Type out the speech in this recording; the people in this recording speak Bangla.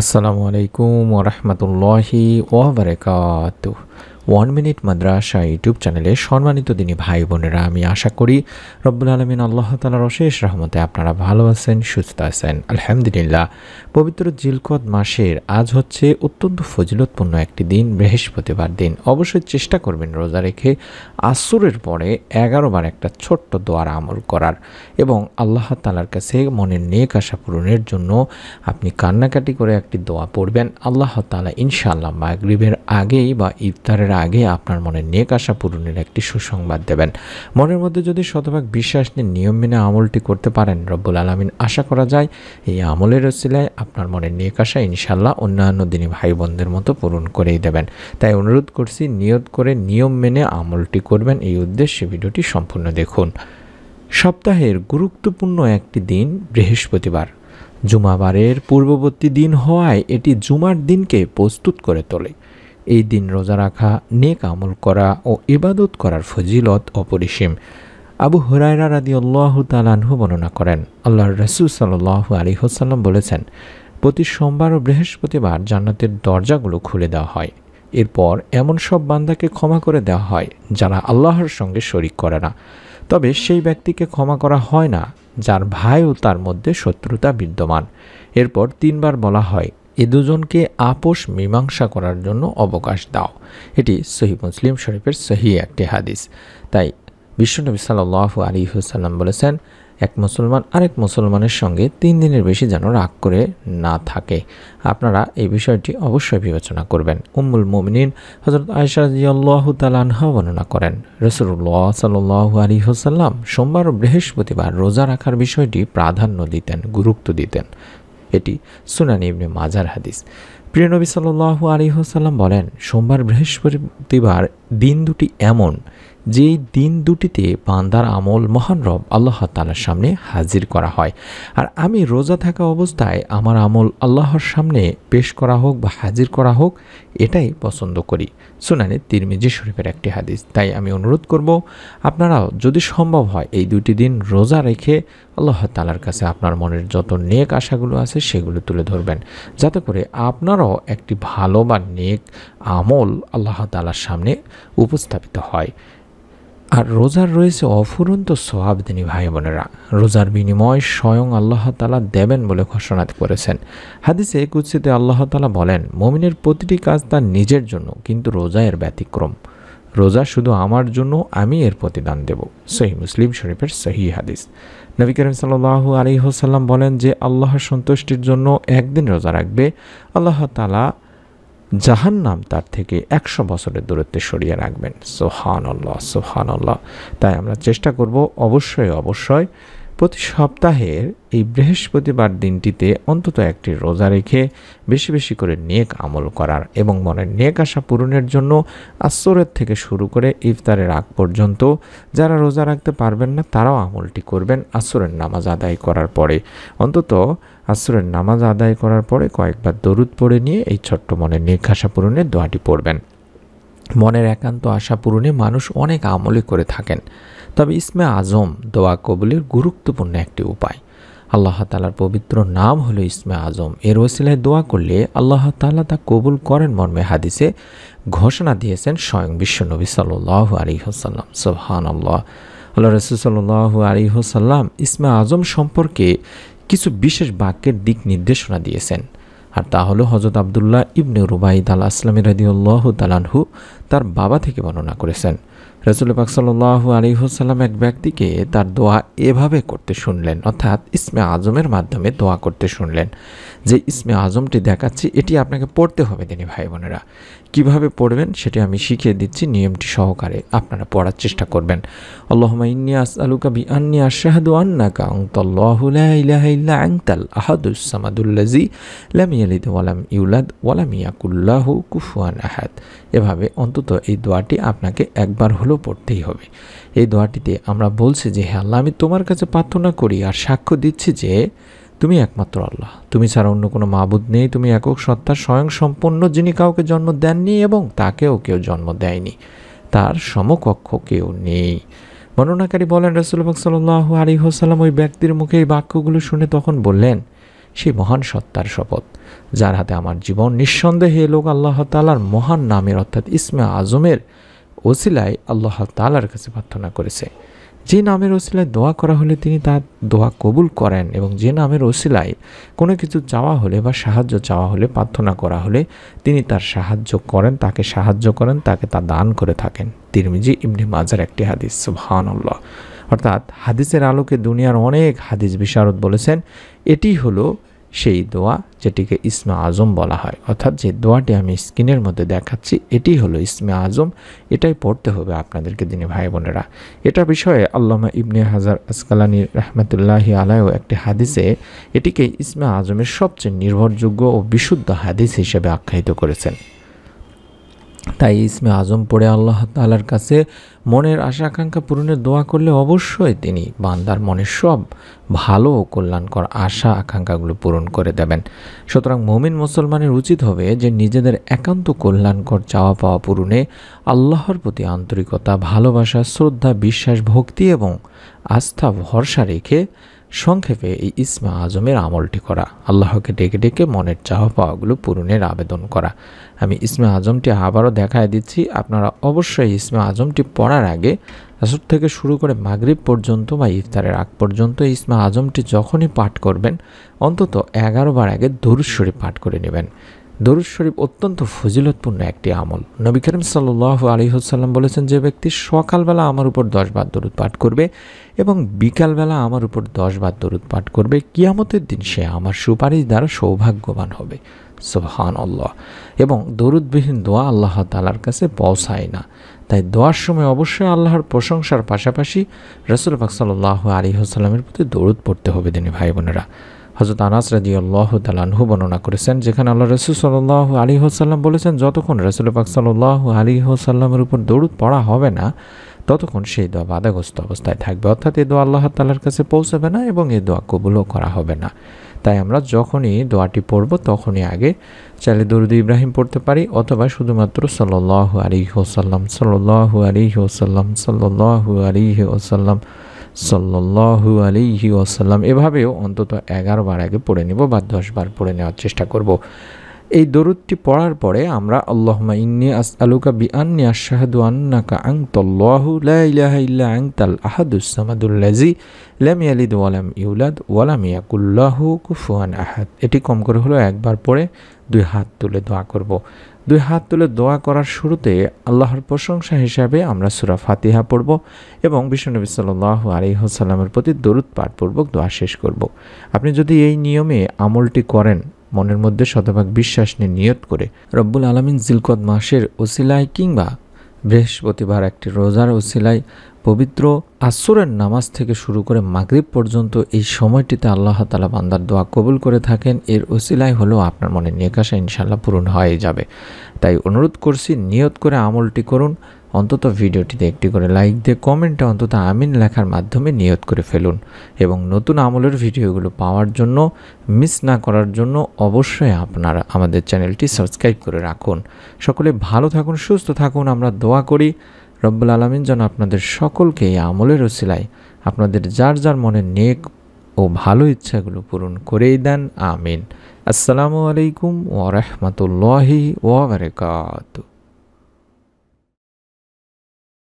আসসালামু আলাইকুম ওরহমতুল্লাহি ওবরাকাতুহ। 1 মিনিট মাদ্রাসা ইউটিউব চ্যানেলে সম্মানিত দিনী ভাই বোনেরা, আমি আশা করি রব্বুল আলমিন আল্লাহ তাআলার অশেষ রহমতে আপনারা ভালো আছেন, সুস্থ আছেন। আলহামদুলিল্লাহ। পবিত্র জিলকদ মাসের আজ হচ্ছে অত্যন্ত ফজিলতপূর্ণ একটি দিন, বৃহস্পতিবার দিন। অবশ্যই চেষ্টা করবেন রোজা রেখে আসরের পরে 11 বার একটা ছোট্ট দোয়ার আমল করার এবং আল্লাহ তাআলার কাছে মনের নেক আশা পূরণের জন্য আপনি কান্নাকাটি করে একটি দোয়া পড়বেন। আল্লাহ তাআলা ইনশাআল্লাহ মাগরিবের আগেই বা ইফতারের আগে আপনার মনের নেক আশা পূরণের একটি সুসংবাদ দেবেন। মনের মধ্যে যদি শতভাগ বিশ্বাস নিয়ে নিয়ম মেনে আমলটি করতে পারেন, রব্বুল আলামিন আশা করা যায় এই আমলের ওসিলায় আপনার মনের নেক আশা ইনশাআল্লাহ অন্যান্য দিনী ভাই বোনদের মতো পূরণ করেই দেবেন। তাই অনুরোধ করছি, নিয়ত করে নিয়ম মেনে আমলটি করবেন। এই উদ্দেশ্যে ভিডিওটি সম্পূর্ণ দেখুন। সপ্তাহের গুরুত্বপূর্ণ একটি দিন বৃহস্পতিবার। জুমাবারের পূর্ববর্তী দিন হওয়ায় এটি জুমার দিনকে প্রস্তুত করে তোলে। এই দিন রোজা রাখা, নেক আমল করা ও ইবাদত করার ফজিলত অপরিসীম। আবু হুরায়রা রাদিয়াল্লাহু তাআলা আনহু বর্ণনা করেন, আল্লাহর রাসূল সাল্লাল্লাহু আলাইহি ওয়াসাল্লাম বলেছেন, প্রতি সোমবার ও বৃহস্পতিবার জান্নাতের দরজাগুলো খুলে দেওয়া হয়। এরপর এমন সব বান্দাকে ক্ষমা করে দেওয়া হয় যারা আল্লাহর সঙ্গে শরিক করে না। তবে সেই ব্যক্তিকে ক্ষমা করা হয় না যার ভাই ও তার মধ্যে শত্রুতা বিদ্যমান। এরপর 3 বার বলা হয়, এ দুজনকে আপোষ মীমাংসা করার জন্য অবকাশ দাও। এটি সহিহ মুসলিম শরীফের সহিহ একটি হাদিস। তাই বিশ্বনবী সাল্লাল্লাহু আলাইহি ওয়াসাল্লাম বলেছেন, এক মুসলমান আরেক মুসলমানের সঙ্গে 3 দিনের বেশি যেন রাগ করে না থাকে। আপনারা এই বিষয়টি অবশ্যই বিবেচনা করবেন। উম্মুল মুমিনিন হযরত আয়েশা রাদিয়াল্লাহু তাআলা আনহা বর্ণনা করেন, রাসূলুল্লাহ সাল্লাল্লাহু আলাইহি ওয়াসাল্লাম সোমবার ও বৃহস্পতিবার রোজা রাখার বিষয়টি প্রাধান্য দিতেন, গুরুত্ব দিতেন। এটি সুনান ইবনে মাজার হাদিস। প্রিয় নবী সাল্লাল্লাহু আলাইহি ওয়াসাল্লাম বলেন, সোমবার বৃহস্পতিবার দিন দুটি এমন যেই দিন দুটিতে বান্দার আমল মহান রব আল্লাহ তাআলার সামনে হাজির করা হয়। আর আমি রোজা থাকা অবস্থায় আমার আমল আল্লাহর সামনে পেশ করা হোক বা হাজির করা হোক, এটাই পছন্দ করি। সুনানে তিরমিজি শরীফের একটি হাদিস। তাই আমি অনুরোধ করব, আপনারাও যদি সম্ভব হয় এই দুটি দিন রোজা রেখে আল্লাহ তাআলার কাছে আপনার মনের যত নেক আশাগুলো আছে সেগুলো তুলে ধরবেন, যাতে করে আপনারও একটি ভালো বা নেক আমল আল্লাহ তাআলার সামনে উপস্থাপিত হয়। আর রোজার রয়েছে অফুরন্ত সওয়াব দিনী ভাই বোনেরা। রোজার বিনিময় স্বয়ং আল্লাহ তাআলা দেবেন বলে ঘোষণা করেছেন। হাদিসে কুদসিতে আল্লাহ তাআলা বলেন, মুমিনের প্রতিটি কাজ তার নিজের জন্য, কিন্তু রোজা এর ব্যতিক্রম। রোজা শুধু আমার জন্য, আমি এর প্রতিদান দেব। সহিহ মুসলিম শরীফের সহিহ হাদিস। নবী করিম সাল্লাল্লাহু আলাইহি ওয়াসাল্লাম বলেন যে আল্লাহর সন্তুষ্টির জন্য একদিন রোজা রাখবে, আল্লাহ তাআলা জাহান্নাম তার থেকে 100 বছরের দূরত্বে সরিয়ে রাখবেন। সুবহানাল্লাহ, সুবহানাল্লাহ। তাই আমরা চেষ্টা করব অবশ্যই প্রতি সপ্তাহের এই বৃহস্পতিবার দিনটিতে অন্তত একটি রোজা রেখে বেশি বেশি করে নেক আমল করার এবং মনের নেক আশা পূরণের জন্য আসরের থেকে শুরু করে ইফতারের আগ পর্যন্ত যারা রোজা রাখতে পারবেন না তারাও আমলটি করবেন। আসরের নামাজ আদায় করার পরে অন্তত আসরের নামাজ আদায় করার পরে কয়েকবার দরুদ পড়ে নিয়ে এই ছোট্ট মনের নেক আশা পূরণের দোয়াটি পড়বেন। মনের একান্ত আশা পূরণে মানুষ অনেক আমলই করে থাকেন, তবে ইসমে আজম দোয়া কবুলের গুরুত্বপূর্ণ একটি উপায়। আল্লাহ তাআলার পবিত্র নাম হলো ইসমে আজম। এর ওসিলায় দোয়া করলে আল্লাহ তাআলা তা কবুল করেন মর্মে হাদিসে ঘোষণা দিয়েছেন স্বয়ং বিশ্বনবী সাল্লাল্লাহু আলাইহি ওয়াসাল্লাম। সুবহানাল্লাহ। আল্লাহ রাসূল সাল্লাল্লাহু আলাইহি ওয়াসাল্লাম ইসমে আজম সম্পর্কে কিছু বিশেষ বাক্যের দিক নির্দেশনা দিয়েছেন। আর তা হলো হযরত আব্দুল্লাহ ইবনে রুবাইদ আল আসলামী রাদিয়াল্লাহু তাআলা আনহু তার বাবা থেকে বর্ণনা করেছেন, রাসূল পাক সাল্লাল্লাহু আলাইহি ওয়াসাল্লাম এক ব্যক্তিকে তার দোয়া এভাবে করতে শুনলেন, অর্থাৎ ইসমে আজমের মাধ্যমে দোয়া করতে শুনলেন। যে ইসমে আজমটি দেখাচ্ছি এটি আপনাকে পড়তে হবে দিনী ভাই বোনেরা। কিভাবে পড়বেন সেটি আমি শিখিয়ে দিচ্ছি, নিয়মটি সহকারে আপনারা পড়ার চেষ্টা করবেন। আল্লাহুম্মা ইন্নী আসআলুকা বিআন্নী আশহাদু আন্নাকা আনতাল্লাহু লা ইলাহা ইল্লা আনতাল আহাদুস সামাদুল্লাযী লাম ইয়ালিদ ওয়া লাম ইউলাদ ওয়া লাম ইয়াকুল লাহু কুফুয়ান আহাদ। এভাবে অন্তত এই দোয়াটি আপনাকে একবার হলেও পড়তেই হবে। এই দোয়াটিতে আমরা বলছি যে, হে আল্লাহ, আমি তোমার কাছে প্রার্থনা করি আর সাক্ষ্য দিচ্ছি যে তুমি একমাত্র আল্লাহ, তুমি ছাড়া অন্য কোনো মাবুদ নেই, তুমি একক সত্তা স্বয়ং সম্পন্ন, যিনি কাউকে জন্ম দেননি এবং তাকেও কেউ জন্ম দেয়নি, তার সমকক্ষ কেউ নেই। বর্ণনাকারী বলেন, রাসূল পাক সাল্লাল্লাহু আলাইহি ওয়াসাল্লাম ওই ব্যক্তির মুখে এই বাক্যগুলো শুনে তখন বললেন, সেই মহান সত্তার শপথ যার হাতে আমার জীবন, নিঃসন্দেহে লোক আল্লাহ তাআলার মহান নামের অর্থাৎ ইসমে আজমের ওসিলায় আল্লাহ তাআলার কাছে প্রার্থনা করেছে। যে নামের ওসিলায় দোয়া করা হলে তিনি তার দোয়া কবুল করেন, এবং যে নামের ওসিলায় কোনো কিছু চাওয়া হলে বা সাহায্য চাওয়া হলে, প্রার্থনা করা হলে তিনি তার সাহায্য করেন, তাকে সাহায্য করেন, তাকে তা দান করে থাকেন। তিরমিজি, ইবনে মাজার একটি হাদিস। সুবহানাল্লাহ। অর্থাৎ হাদিসের আলোকে দুনিয়ার অনেক হাদিস বিশারদ বলেছেন এটি হলো সেই দোয়া যেটিকে ইসমে আজম বলা হয়। অর্থাৎ যে দোয়াটি আমি স্ক্রিনের মধ্যে দেখাচ্ছি এটি হলো ইসমে আজম, এটাই পড়তে হবে আপনাদেরকে দিনী ভাই বোনেরা। এটা বিষয়ে আল্লামা ইবনে হাজার আসকালানী রাহমাতুল্লাহি আলাইহি একটি হাদিসে এটিকে ইসমে আজমের সবচেয়ে নির্ভরযোগ্য ও বিশুদ্ধ হাদিস হিসেবে আখ্যায়িত করেছেন। তাই ইসমে আজম পড়ে আল্লাহ তাআলার কাছে মনের আশা আকাঙ্ক্ষা পূরণের দোয়া করলে অবশ্যই তিনি বান্দার মনের সব ভালো ও কল্যাণকর আশা আকাঙ্ক্ষাগুলো পূরণ করে দেবেন। সুতরাং মুমিন মুসলমানের উচিত হবে যে নিজেদের একান্ত কল্যাণকর চাওয়া পাওয়া পূরণে আল্লাহর প্রতি আন্তরিকতা, ভালোবাসা, শ্রদ্ধা, বিশ্বাস, ভক্তি এবং আস্থা ভরসা রেখে সংক্ষেপে এই ইসমে আজমের আমলটি করা, আল্লাহকে ডেকে ডেকে মনের চাওয়া পাওয়াগুলো পূরণের আবেদন করা। আমি ইসমে আজমটি আবারও দেখায় দিচ্ছি। আপনারা অবশ্যই ইসমে আজমটি পড়ার আগে আসর থেকে শুরু করে মাগরিব পর্যন্ত বা ইফতারের আগ পর্যন্ত ইসমে আজমটি যখনই পাঠ করবেন অন্তত 11 বার আগে দরুদ শরীফ পাঠ করে নেবেন। দরুদ শরীফ অত্যন্ত ফজিলতপূর্ণ একটি আমল। নবী করিম সাল্লাল্লাহু আলাইহি ওয়াসাল্লাম বলেছেন, যে ব্যক্তি সকালবেলা আমার উপর 10 বার দরুদ পাঠ করবে এবং বিকালবেলা আমার উপর 10 বার দরুদ পাঠ করবে, কিয়ামতের দিন সে আমার সুপারিশ দ্বারা সৌভাগ্যবান হবে। সুবহানাল্লাহ। এবং দরুদবিহীন দোয়া আল্লাহ তাআলার কাছে পৌঁছায় না। তাই দোয়ার সময় অবশ্যই আল্লাহর প্রশংসার পাশাপাশি রাসূল পাক সাল্লাল্লাহু আলাইহি ওয়াসাল্লামের প্রতি দরুদ পড়তে হবে দিনী ভাই বোনেরা। হযরত আনাস রাদিয়াল্লাহু তাআলা আনহু বর্ণনা করেছেন, যেখানে আল্লাহ রাসূল সাল্লাল্লাহু আলাইহি ওয়াসাল্লাম বলেছেন, যতক্ষণ রাসূল পাক সাল্লাল্লাহু আলাইহি ওয়াসাল্লামের উপর দরুদ পড়া হবে না ততক্ষণ সেই দোয়া বাধাগ্রস্ত অবস্থায় থাকবে, অর্থাৎ এই দোয়া আল্লাহ তাআলার কাছে পৌঁছাবে না এবং এই দোয়া কবুলও করা হবে না। তাই আমরা যখনই দোয়াটি পড়ব তখনই আগে চাইলে দরুদ ইব্রাহিম পড়তে পারি, অথবা শুধুমাত্র সাল্লাল্লাহু আলাইহি ওয়াসাল্লাম, সাল্লাল্লাহু আলাইহি ওয়াসাল্লাম, সাল্লাল্লাহু আলাইহি ওয়াসাল্লাম, সাল্লাল্লাহু আলাইহি ওয়াসাল্লাম এভাবেও অন্তত 11 বার আগে পড়ে নেব বা 10 বার পড়ে নেওয়ার চেষ্টা করব। এই দরুদটি পড়ার পরে আমরা আল্লাহুম্মা ইন্নী আসআলুকা বিআন্নী আশহাদু আন্নাকা আনতাল্লাহু লা ইলাহা ইল্লা আনতাল আহাদুস সামাদুল্লাযী লাম ইয়ালিদ ওয়া লাম ইউলাদ ওয়া লাম ইয়াকুল লাহু কুফুয়ান আহাদ। এটি কম করে হলো একবার পড়ে 2 হাত তুলে দোয়া করব। 2 হাত তুলে দোয়া করার শুরুতে আল্লাহর প্রশংসা হিসাবে আমরা সূরা ফাতিহা পড়ব এবং বিশ্বনবী সাল্লাল্লাহু আলাইহি ওয়াসাল্লামের প্রতি দরুদ পাঠ পূর্বক দোয়া শেষ করব। আপনি যদি এই নিয়মে আমলটি করেন, মনের মধ্যে শতভাগ বিশ্বাস নিয়ে নিয়ত করে, রব্বুল আলামিন জিলকদ মাসের ওসিলায় কিংবা বৃহস্পতিবার একটি রোজার ওসিলায় পবিত্র আসরের নামাজ থেকে শুরু করে মাগরিব পর্যন্ত এই সময়টিতে আল্লাহ তাআলা বান্দার দোয়া কবুল করে থাকেন, এর ওসিলায় হলেও আপনার মনে নেক আশা ইনশাআল্লাহ পূরণ হয়ে যাবে। তাই অনুরোধ করছি, নিয়ত করে আমলটি করুন। অন্তত ভিডিওটিতে একটি করে লাইক দিয়ে কমেন্টে অন্তত আমিন লেখার মাধ্যমে নিয়ত করে ফেলুন এবং নতুন আমলের ভিডিওগুলো পাওয়ার জন্য, মিস না করার জন্য অবশ্যই আপনারা আমাদের চ্যানেলটি সাবস্ক্রাইব করে রাখুন। সকলে ভালো থাকুন, সুস্থ থাকুন। আমরা দোয়া করি রব্বুল আলামিন যেন আপনাদের সকলকে এই আমলের ওসিলায় আপনাদের যার যার মনের নেক ও ভালো ইচ্ছাগুলো পূরণ করেই দেন। আমিন। আসসালামু আলাইকুম ওয়া রাহমাতুল্লাহি ওয়া বারাকাতুহু।